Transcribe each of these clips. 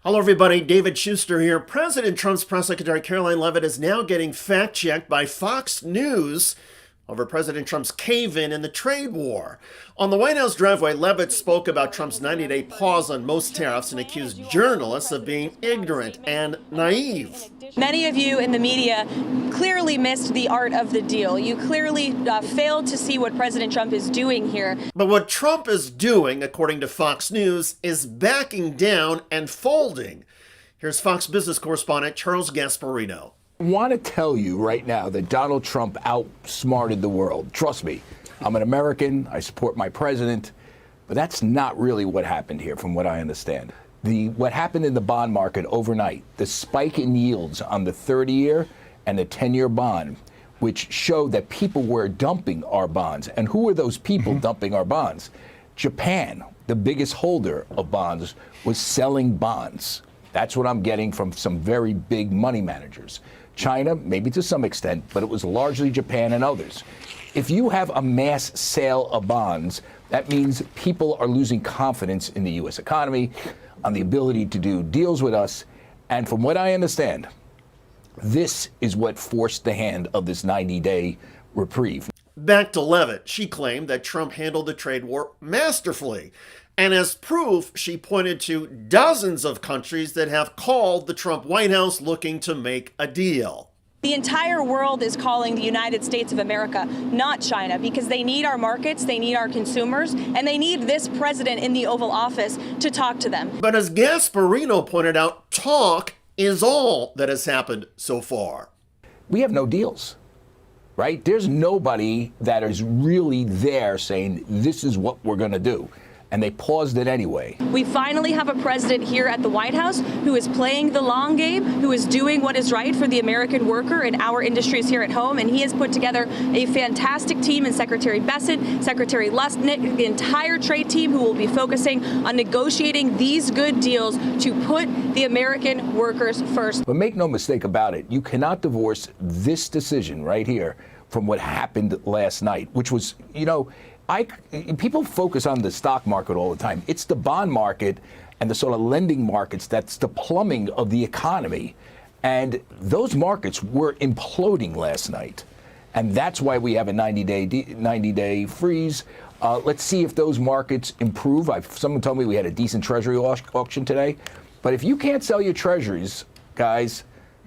Hello, everybody. David Shuster here. President Trump's press secretary Karoline Leavitt is now getting fact-checked by Fox News over President Trump's cave-in the trade war. On the White House driveway, Leavitt spoke about Trump's 90-day pause on most tariffs and accused journalists of being ignorant and naive. Many of you in the media clearly missed the art of the deal. You clearly failed to see what President Trump is doing here. But what Trump is doing, according to Fox News, is backing down and folding. Here's Fox Business correspondent Charles Gasparino. I want to tell you right now that Donald Trump outsmarted the world. Trust me, I'm an American, I support my president, but that's not really what happened here from what I understand. What happened in the bond market overnight, the spike in yields on the 30-year and the 10-year bond, which showed that people were dumping our bonds. And who are those people dumping our bonds? Japan, the biggest holder of bonds, was selling bonds. That's what I'm getting from some very big money managers. China, maybe to some extent, but it was largely Japan and others. If you have a mass sale of bonds, that means people are losing confidence in the U.S. economy, on the ability to do deals with us. And from what I understand, this is what forced the hand of this 90-day reprieve. Back to Levitt. She claimed that Trump handled the trade war masterfully. And as proof, she pointed to dozens of countries that have called the Trump White House looking to make a deal. The entire world is calling the United States of America, not China, because they need our markets, they need our consumers, and they need this president in the Oval Office to talk to them. But as Gasparino pointed out, talk is all that has happened so far. We have no deals, right? There's nobody that is really there saying this is what we're going to do. And they paused it anyway. We finally have a president here at the White House who is playing the long game, who is doing what is right for the American worker and our industries here at home. And he has put together a fantastic team in Secretary Bessent, Secretary Lustnick, the entire trade team who will be focusing on negotiating these good deals to put the American workers first. But make no mistake about it, you cannot divorce this decision right here from what happened last night, which was, people focus on the stock market all the time. It's the bond market and the sort of lending markets that's the plumbing of the economy. And those markets were imploding last night. And that's why we have a 90-day freeze. Let's see if those markets improve. Someone told me we had a decent treasury auction today. But if you can't sell your treasuries, guys,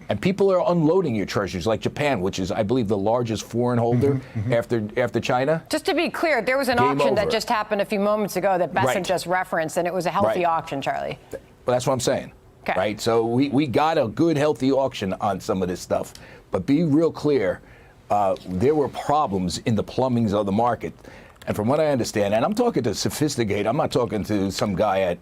and people are unloading your treasuries, like Japan, which is, I believe, the largest foreign holder after China. Just to be clear, there was an auction that just happened a few moments ago that Bessent just referenced, and it was a healthy auction, Charlie. Well, that's what I'm saying. Okay. Right? So we got a good, healthy auction on some of this stuff. But be real clear, there were problems in the plumbings of the market. And from what I understand, and I'm talking to sophisticated, I'm not talking to some guy at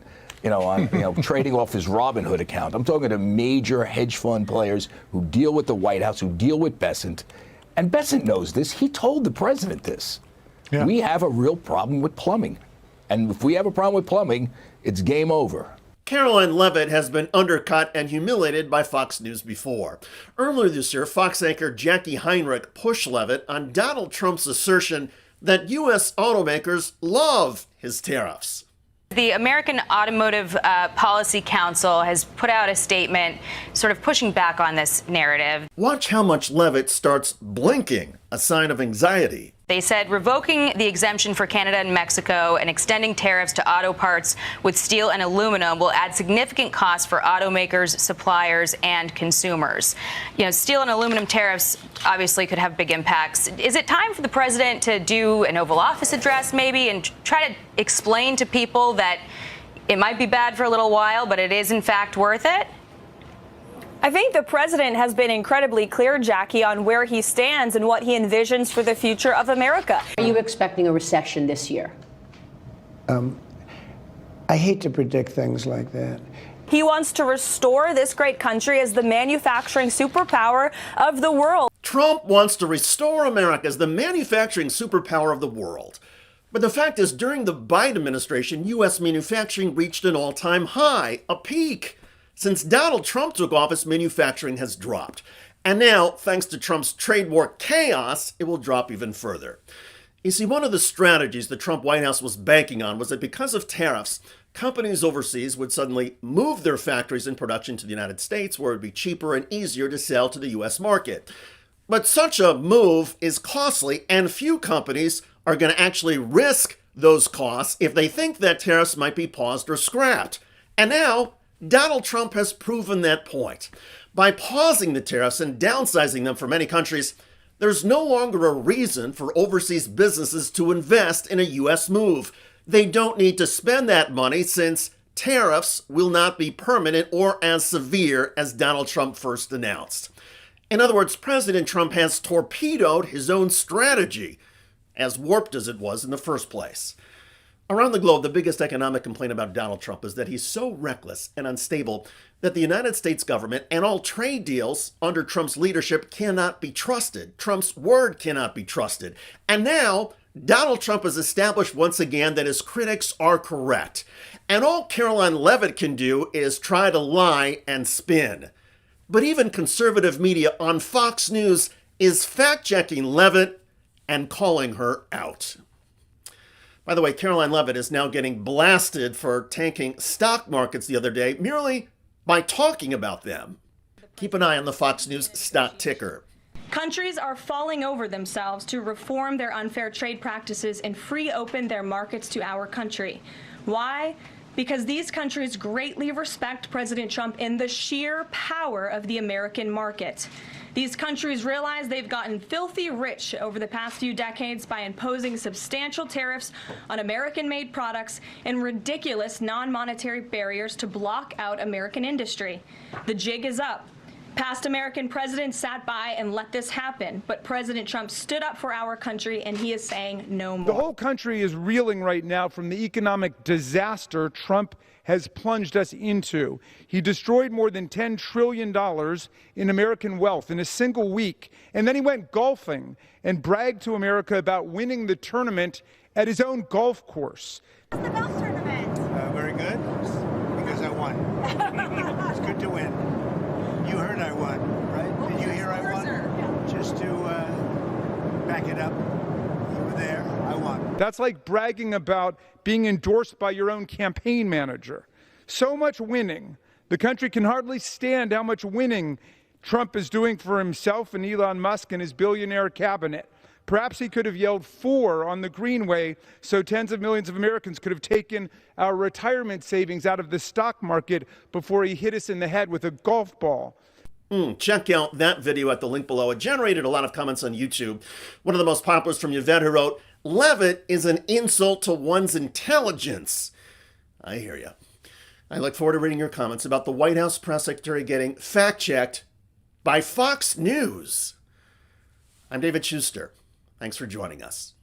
trading off his Robinhood account. I'm talking to major hedge fund players who deal with the White House, who deal with Bessent. And Bessent knows this. He told the president this. Yeah. We have a real problem with plumbing. And if we have a problem with plumbing, it's game over. Karoline Leavitt has been undercut and humiliated by Fox News before. Earlier this year, Fox anchor Jackie Heinrich pushed Leavitt on Donald Trump's assertion that U.S. automakers love his tariffs. The American Automotive Policy Council has put out a statement sort of pushing back on this narrative. Watch how much Leavitt starts blinking, a sign of anxiety. They said revoking the exemption for Canada and Mexico and extending tariffs to auto parts with steel and aluminum will add significant costs for automakers, suppliers, and consumers. Steel and aluminum tariffs obviously could have big impacts. Is it time for the president to do an Oval Office address maybe and try to explain to people that it might be bad for a little while, but it is in fact worth it? I think the president has been incredibly clear, Jackie, on where he stands and what he envisions for the future of America. Are you expecting a recession this year? I hate to predict things like that. He wants to restore this great country as the manufacturing superpower of the world. Trump wants to restore America as the manufacturing superpower of the world. But the fact is, during the Biden administration, U.S. manufacturing reached an all-time high, a peak. Since Donald Trump took office, manufacturing has dropped. And now, thanks to Trump's trade war chaos, it will drop even further. You see, one of the strategies the Trump White House was banking on was that because of tariffs, companies overseas would suddenly move their factories and production to the United States, where it would be cheaper and easier to sell to the U.S. market. But such a move is costly, and few companies are going to actually risk those costs if they think that tariffs might be paused or scrapped. And now, Donald Trump has proven that point. By pausing the tariffs and downsizing them for many countries, there's no longer a reason for overseas businesses to invest in a U.S. move. They don't need to spend that money since tariffs will not be permanent or as severe as Donald Trump first announced. In other words, President Trump has torpedoed his own strategy, as warped as it was in the first place. Around the globe, the biggest economic complaint about Donald Trump is that he's so reckless and unstable that the United States government and all trade deals under Trump's leadership cannot be trusted. Trump's word cannot be trusted. And now, Donald Trump has established once again that his critics are correct. And all Karoline Leavitt can do is try to lie and spin. But even conservative media on Fox News is fact-checking Leavitt and calling her out. By the way, Karoline Leavitt is now getting blasted for tanking stock markets the other day merely by talking about them. Keep an eye on the Fox News stock ticker. Countries are falling over themselves to reform their unfair trade practices and free open their markets to our country. Why? Because these countries greatly respect President Trump in the sheer power of the American market. These countries realize they've gotten filthy rich over the past few decades by imposing substantial tariffs on American-made products and ridiculous non-monetary barriers to block out American industry. The jig is up. Past American presidents sat by and let this happen, but President Trump stood up for our country, and he is saying no more. The whole country is reeling right now from the economic disaster Trump has plunged us into. He destroyed more than $10 trillion in American wealth in a single week, and then he went golfing and bragged to America about winning the tournament at his own golf course. How's the golf tournament? Very good, because I won. It's good to win. You heard I won, right? Did you hear I won? Yeah. Just to back it up, you were there, I won. That's like bragging about being endorsed by your own campaign manager. So much winning. The country can hardly stand how much winning Trump is doing for himself and Elon Musk and his billionaire cabinet. Perhaps he could have yelled "4" on the Greenway so tens of millions of Americans could have taken our retirement savings out of the stock market before he hit us in the head with a golf ball. Check out that video at the link below. It generated a lot of comments on YouTube. One of the most popular is from Yvette, who wrote, "Levitt is an insult to one's intelligence." I hear you. I look forward to reading your comments about the White House press secretary getting fact-checked by Fox News. I'm David Shuster. Thanks for joining us.